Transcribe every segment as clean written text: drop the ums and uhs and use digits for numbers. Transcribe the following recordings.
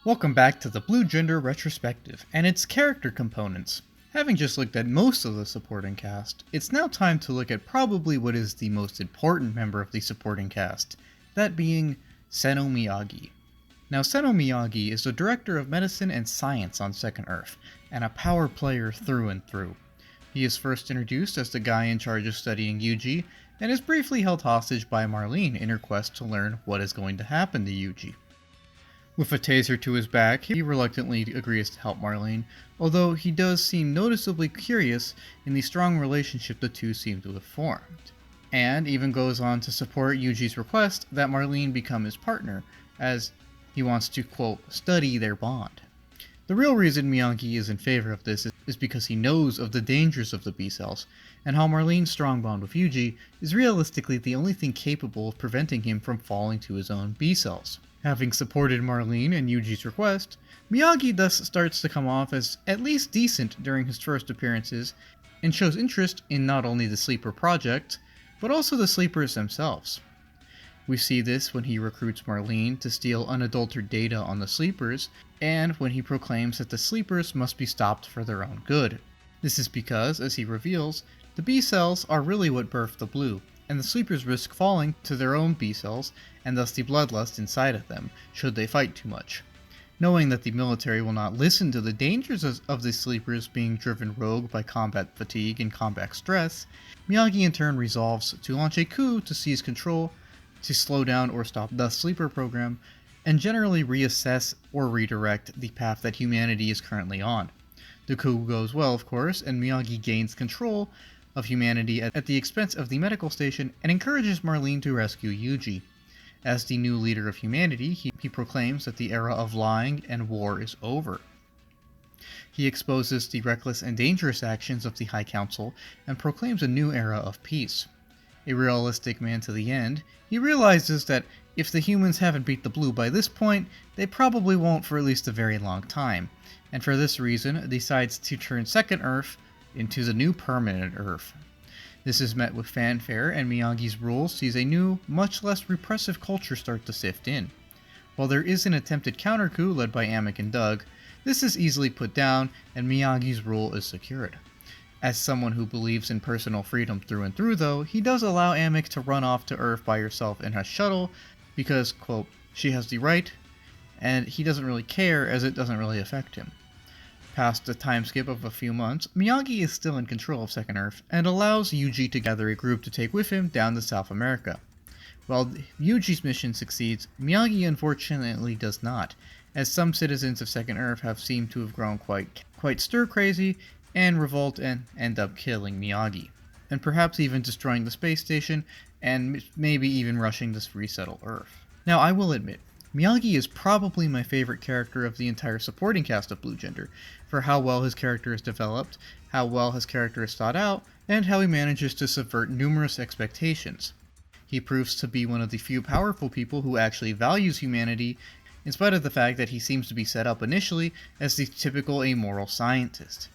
Welcome back to the Blue Gender Retrospective and its character components. Having just looked at most of the supporting cast, it's now time to look at probably what is the most important member of the supporting cast, that being Seno Miyagi. Now, Seno Miyagi is the director of medicine and science on Second Earth, and a power player through and through. He is first introduced as the guy in charge of studying Yuji, and is briefly held hostage by Marlene in her quest to learn what is going to happen to Yuji. With a taser to his back, he reluctantly agrees to help Marlene, although he does seem noticeably curious in the strong relationship the two seem to have formed, and even goes on to support Yuji's request that Marlene become his partner, as he wants to, quote, study their bond. The real reason Miyagi is in favor of this is because he knows of the dangers of the B-cells, and how Marlene's strong bond with Yuji is realistically the only thing capable of preventing him from falling to his own B-cells. Having supported Marlene and Yuji's request, Miyagi thus starts to come off as at least decent during his first appearances, and shows interest in not only the Sleeper Project, but also the Sleepers themselves. We see this when he recruits Marlene to steal unadulterated data on the Sleepers, and when he proclaims that the Sleepers must be stopped for their own good. This is because, as he reveals, the B-cells are really what birthed the Blue, and the Sleepers risk falling to their own B-cells, and thus the bloodlust inside of them, should they fight too much. Knowing that the military will not listen to the dangers of the Sleepers being driven rogue by combat fatigue and combat stress, Miyagi in turn resolves to launch a coup to seize control, to slow down or stop the Sleeper program, and generally reassess or redirect the path that humanity is currently on. The coup goes well, of course, and Miyagi gains control of humanity at the expense of the medical station and encourages Marlene to rescue Yuji. As the new leader of humanity, he proclaims that the era of lying and war is over. He exposes the reckless and dangerous actions of the High Council and proclaims a new era of peace. A realistic man to the end, he realizes that if the humans haven't beat the Blue by this point, they probably won't for at least a very long time, and for this reason decides to turn Second Earth into the new permanent Earth. This is met with fanfare, and Miyagi's rule sees a new, much less repressive culture start to sift in. While there is an attempted counter-coup led by Amick and Doug, this is easily put down, and Miyagi's rule is secured. As someone who believes in personal freedom through and through, though, he does allow Amick to run off to Earth by herself in her shuttle, because, quote, she has the right, and he doesn't really care as it doesn't really affect him. Past a time skip of a few months, Miyagi is still in control of Second Earth, and allows Yuji to gather a group to take with him down to South America. While Yuji's mission succeeds, Miyagi unfortunately does not, as some citizens of Second Earth have seemed to have grown quite stir-crazy, and revolt and end up killing Miyagi, and perhaps even destroying the space station, and maybe even rushing to resettle Earth. Now, I will admit, Miyagi is probably my favorite character of the entire supporting cast of Blue Gender, for how well his character is developed, how well his character is thought out, and how he manages to subvert numerous expectations. He proves to be one of the few powerful people who actually values humanity, in spite of the fact that he seems to be set up initially as the typical amoral scientist.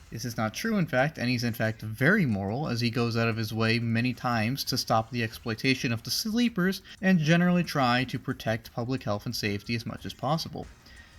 This is not true, in fact, and he's in fact very moral, as he goes out of his way many times to stop the exploitation of the Sleepers and generally try to protect public health and safety as much as possible.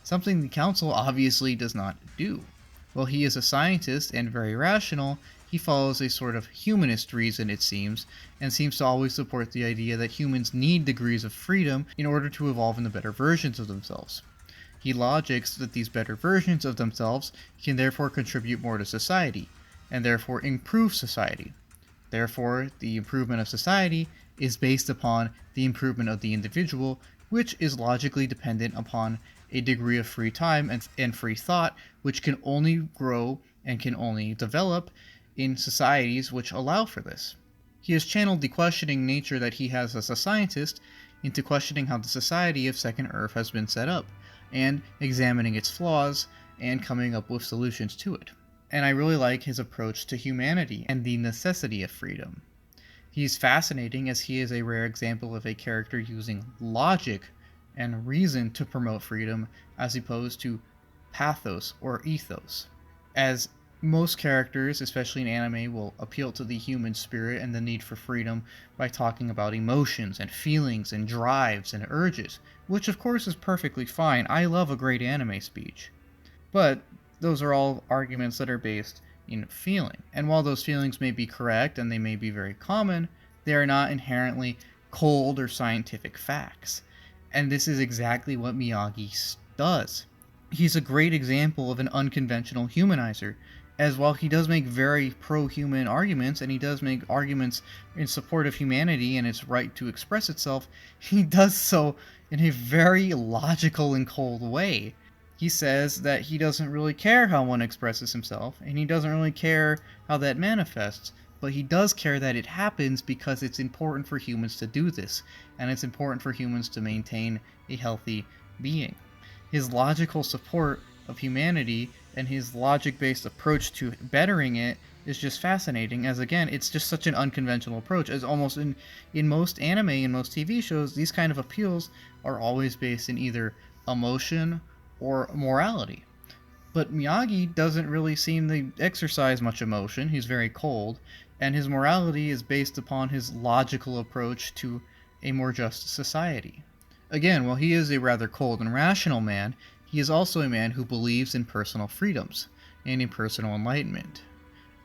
Something the Council obviously does not do. While he is a scientist and very rational, he follows a sort of humanist reason, it seems, and seems to always support the idea that humans need degrees of freedom in order to evolve into better versions of themselves. He logics that these better versions of themselves can therefore contribute more to society, and therefore improve society. Therefore, the improvement of society is based upon the improvement of the individual, which is logically dependent upon a degree of free time and free thought, which can only grow and can only develop in societies which allow for this. He has channeled the questioning nature that he has as a scientist into questioning how the society of Second Earth has been set up, and examining its flaws, and coming up with solutions to it. And I really like his approach to humanity and the necessity of freedom. He's fascinating as he is a rare example of a character using logic and reason to promote freedom as opposed to pathos or ethos. As Most characters, especially in anime, will appeal to the human spirit and the need for freedom by talking about emotions and feelings and drives and urges, which of course is perfectly fine. I love a great anime speech. But those are all arguments that are based in feeling. And while those feelings may be correct and they may be very common, they are not inherently cold or scientific facts. And this is exactly what Miyagi does. He's a great example of an unconventional humanizer, as while he does make very pro-human arguments, and he does make arguments in support of humanity and its right to express itself, he does so in a very logical and cold way. He says that he doesn't really care how one expresses himself, and he doesn't really care how that manifests, but he does care that it happens because it's important for humans to do this, and it's important for humans to maintain a healthy being. His logical support of humanity and his logic-based approach to bettering it is just fascinating, as again, it's just such an unconventional approach, as almost in most anime and most TV shows, these kind of appeals are always based in either emotion or morality. But Miyagi doesn't really seem to exercise much emotion, he's very cold, and his morality is based upon his logical approach to a more just society. Again, while he is a rather cold and rational man, he is also a man who believes in personal freedoms and in personal enlightenment.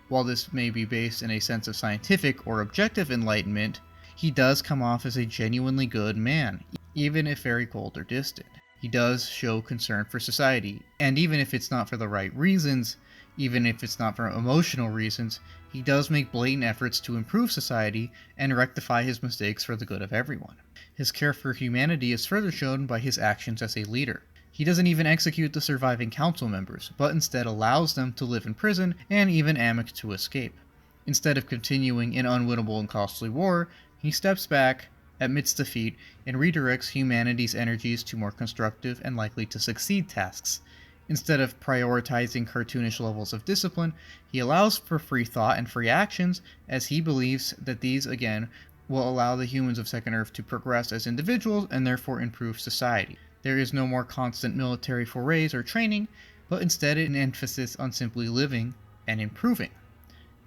While this may be based in a sense of scientific or objective enlightenment, he does come off as a genuinely good man, even if very cold or distant. He does show concern for society, and even if it's not for the right reasons, even if it's not for emotional reasons, he does make blatant efforts to improve society and rectify his mistakes for the good of everyone. His care for humanity is further shown by his actions as a leader. He doesn't even execute the surviving council members, but instead allows them to live in prison and even Amik to escape. Instead of continuing an unwinnable and costly war, he steps back, admits defeat, and redirects humanity's energies to more constructive and likely to succeed tasks. Instead of prioritizing cartoonish levels of discipline, he allows for free thought and free actions, as he believes that these, again, will allow the humans of Second Earth to progress as individuals and therefore improve society. There is no more constant military forays or training, but instead an emphasis on simply living and improving.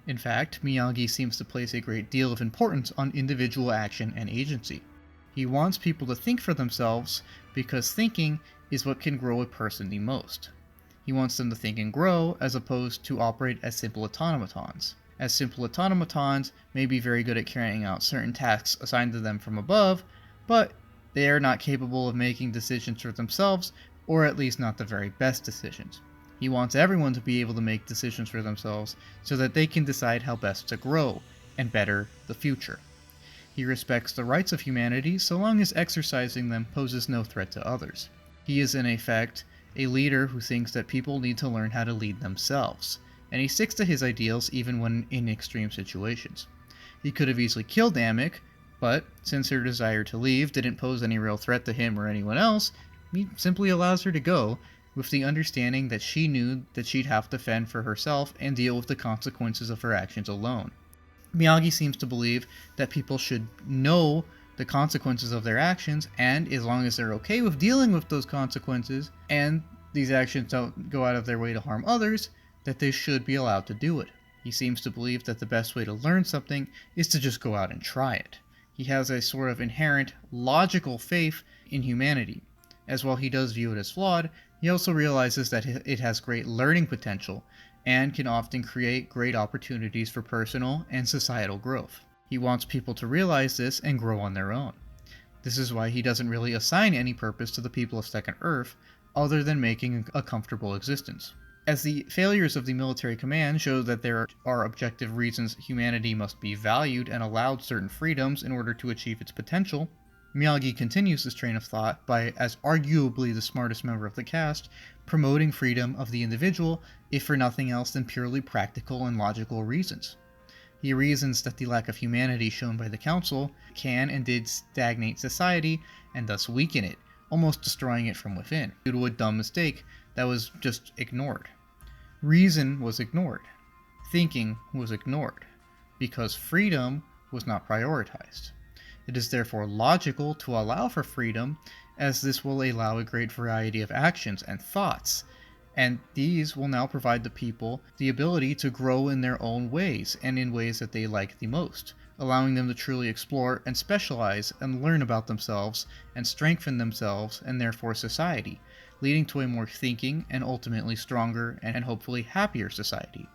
In fact, Miyagi seems to place a great deal of importance on individual action and agency. He wants people to think for themselves because thinking is what can grow a person the most. He wants them to think and grow as opposed to operate as simple automatons. As simple automatons may be very good at carrying out certain tasks assigned to them from above, but they are not capable of making decisions for themselves, or at least not the very best decisions. He wants everyone to be able to make decisions for themselves so that they can decide how best to grow and better the future. He respects the rights of humanity so long as exercising them poses no threat to others. He is in effect a leader who thinks that people need to learn how to lead themselves, and he sticks to his ideals even when in extreme situations. He could have easily killed Amik, but since her desire to leave didn't pose any real threat to him or anyone else, he simply allows her to go, with the understanding that she knew that she'd have to fend for herself and deal with the consequences of her actions alone. Miyagi seems to believe that people should know the consequences of their actions, and as long as they're okay with dealing with those consequences, and these actions don't go out of their way to harm others, that they should be allowed to do it. He seems to believe that the best way to learn something is to just go out and try it. He has a sort of inherent, logical faith in humanity, as while he does view it as flawed, he also realizes that it has great learning potential, and can often create great opportunities for personal and societal growth. He wants people to realize this and grow on their own. This is why he doesn't really assign any purpose to the people of Second Earth, other than making a comfortable existence. As the failures of the military command show that there are objective reasons humanity must be valued and allowed certain freedoms in order to achieve its potential, Miyagi continues this train of thought by, as arguably the smartest member of the cast, promoting freedom of the individual, if for nothing else than purely practical and logical reasons. He reasons that the lack of humanity shown by the Council can and did stagnate society, and thus weaken it, almost destroying it from within, due to a dumb mistake that was just ignored. Reason was ignored. Thinking was ignored, because freedom was not prioritized. It is therefore logical to allow for freedom, as this will allow a great variety of actions and thoughts, And these will now provide the people the ability to grow in their own ways and in ways that they like the most, allowing them to truly explore and specialize and learn about themselves and strengthen themselves and therefore society, leading to a more thinking and ultimately stronger and hopefully happier society.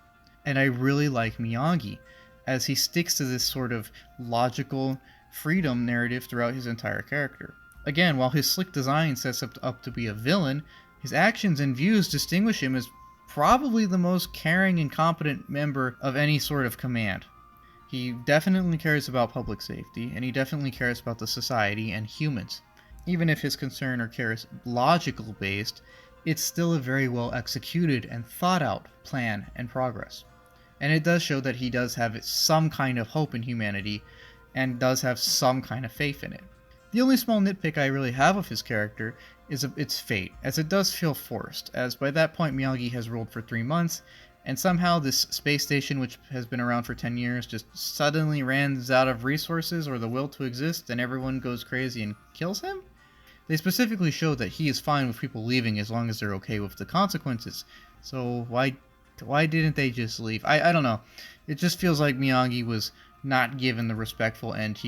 And I really like Miyagi, as he sticks to this sort of logical freedom narrative throughout his entire character. Again, while his slick design sets up to be a villain, his actions and views distinguish him as probably the most caring and competent member of any sort of command. He definitely cares about public safety, and he definitely cares about the society and humans. Even if his concern or care is logical based, it's still a very well executed and thought out plan and progress. And it does show that he does have some kind of hope in humanity and does have some kind of faith in it. The only small nitpick I really have of his character is its fate, as it does feel forced, as by that point Miyagi has ruled for 3 months, and somehow this space station, which has been around for 10 years, just suddenly runs out of resources or the will to exist, and everyone goes crazy and kills him? They specifically show that he is fine with people leaving as long as they're okay with the consequences, so why didn't they just leave? I don't know. It just feels like Miyagi was not given the respectful end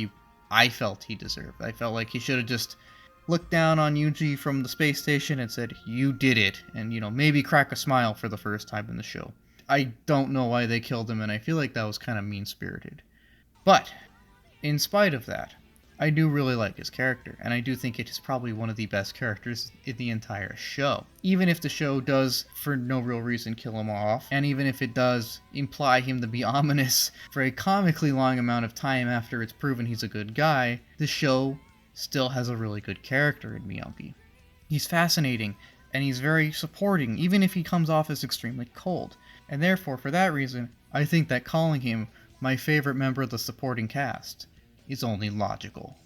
I felt he deserved. I felt like he should have just looked down on Yuji from the space station and said, "You did it," and, maybe crack a smile for the first time in the show. I don't know why they killed him, and I feel like that was kind of mean-spirited. But, in spite of that, I do really like his character, and I do think it is probably one of the best characters in the entire show. Even if the show does, for no real reason, kill him off, and even if it does imply him to be ominous for a comically long amount of time after it's proven he's a good guy, the show still has a really good character in Miyagi. He's fascinating, and he's very supporting, even if he comes off as extremely cold. And therefore, for that reason, I think that calling him my favorite member of the supporting cast is only logical.